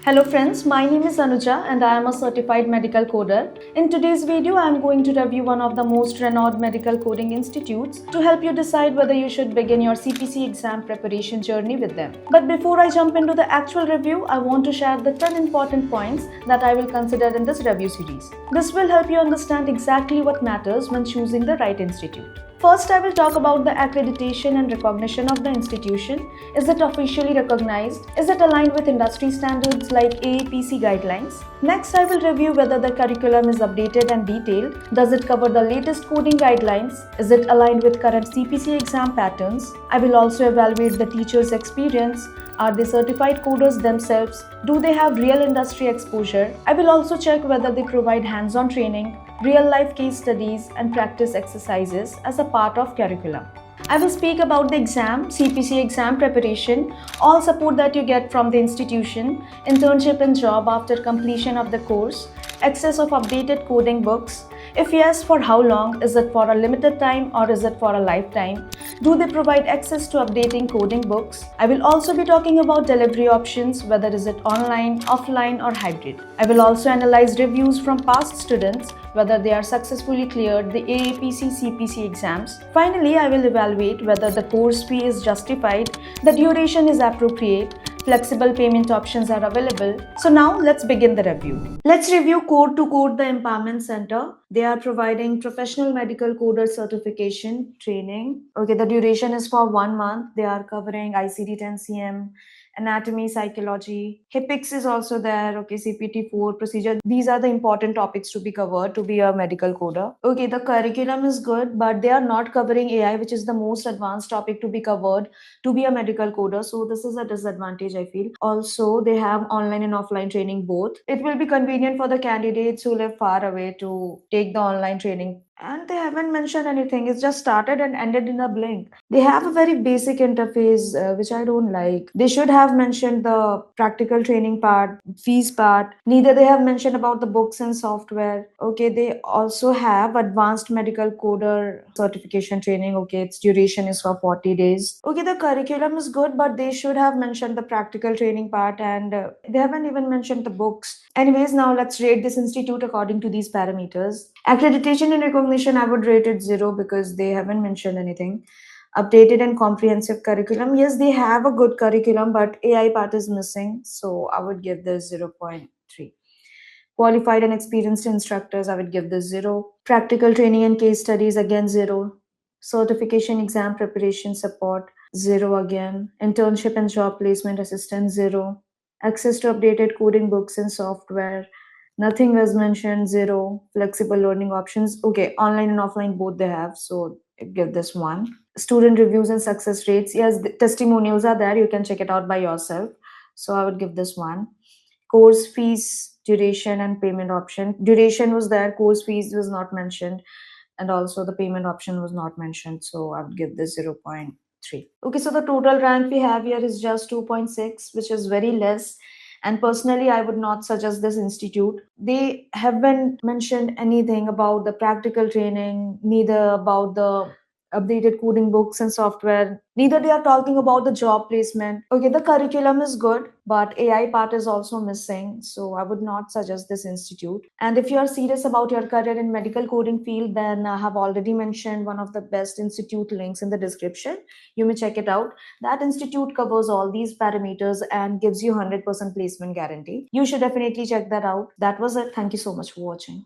Hello friends, my name is Anuja and I am a certified medical coder. In today's video, I am going to review one of the most renowned medical coding institutes to help you decide whether you should begin your CPC exam preparation journey with them. But before I jump into the actual review, I want to share the 10 important points that I will consider in this review series. This will help you understand exactly what matters when choosing the right institute. First, I will talk about the accreditation and recognition of the institution. Is it officially recognized? Is it aligned with industry standards like AAPC guidelines? Next, I will review whether the curriculum is updated and detailed. Does it cover the latest coding guidelines? Is it aligned with current CPC exam patterns? I will also evaluate the teacher's experience. Are they certified coders themselves? Do they have real industry exposure? I will also check whether they provide hands-on training, real-life case studies, and practice exercises as a part of curriculum. I will speak about the exam, CPC exam preparation, all support that you get from the institution, internship and job after completion of the course, access of updated coding books. If yes, for how long? Is it for a limited time or is it for a lifetime? Do they provide access to updating coding books? I will also be talking about delivery options, whether is it online, offline or hybrid. I will also analyze reviews from past students, whether they are successfully cleared the AAPC CPC exams. Finally, I will evaluate whether the course fee is justified, the duration is appropriate, flexible payment options are available. So now let's begin the review. Let's review Code to Code the Empowerment Center. They are providing professional medical coder certification training. Okay, the duration is for 1 month. They are covering ICD-10-CM, anatomy, psychology. HIPICS is also there. Okay, CPT-4 procedure. These are the important topics to be covered to be a medical coder. Okay, the curriculum is good, but they are not covering AI, which is the most advanced topic to be covered to be a medical coder. So this is a disadvantage, I feel. Also, they have online and offline training both. It will be convenient for the candidates who live far away to take the online training. And they haven't mentioned anything. It's just started and ended in a blink. They have a very basic interface, which I don't like. They should have mentioned the practical training part, fees part. Neither they have mentioned about the books and software. Okay, they also have advanced medical coder certification training. Okay, its duration is for 40 days. Okay, the curriculum is good, but they should have mentioned the practical training part and they haven't even mentioned the books. Anyways, now let's rate this institute according to these parameters. Accreditation and recognition, I would rate it 0 because they haven't mentioned anything. Updated and comprehensive curriculum, yes, they have a good curriculum, but AI part is missing, so I would give this 0.3. Qualified and experienced instructors, I would give this 0. Practical training and case studies, again 0. Certification exam preparation support, 0 again. Internship and job placement assistance, 0. Access to updated coding books and software, nothing was mentioned, 0. Flexible learning options, okay, online and offline both they have, so I give this 1. Student reviews and success rates, yes, the testimonials are there, you can check it out by yourself, so I would give this 1. Course fees, duration and payment option. Duration was there, course fees was not mentioned, and also the payment option was not mentioned, so I would give this 0.3. Okay, so the total rank we have here is just 2.6, which is very less. And personally, I would not suggest this institute. They haven't mentioned anything about the practical training, neither about the updated coding books and software. Neither they are talking about the job placement. Okay, the curriculum is good, but AI part is also missing. So I would not suggest this institute. And if you are serious about your career in medical coding field, then I have already mentioned one of the best institute links in the description. You may check it out. That institute covers all these parameters and gives you 100% placement guarantee. You should definitely check that out. That was it. Thank you so much for watching.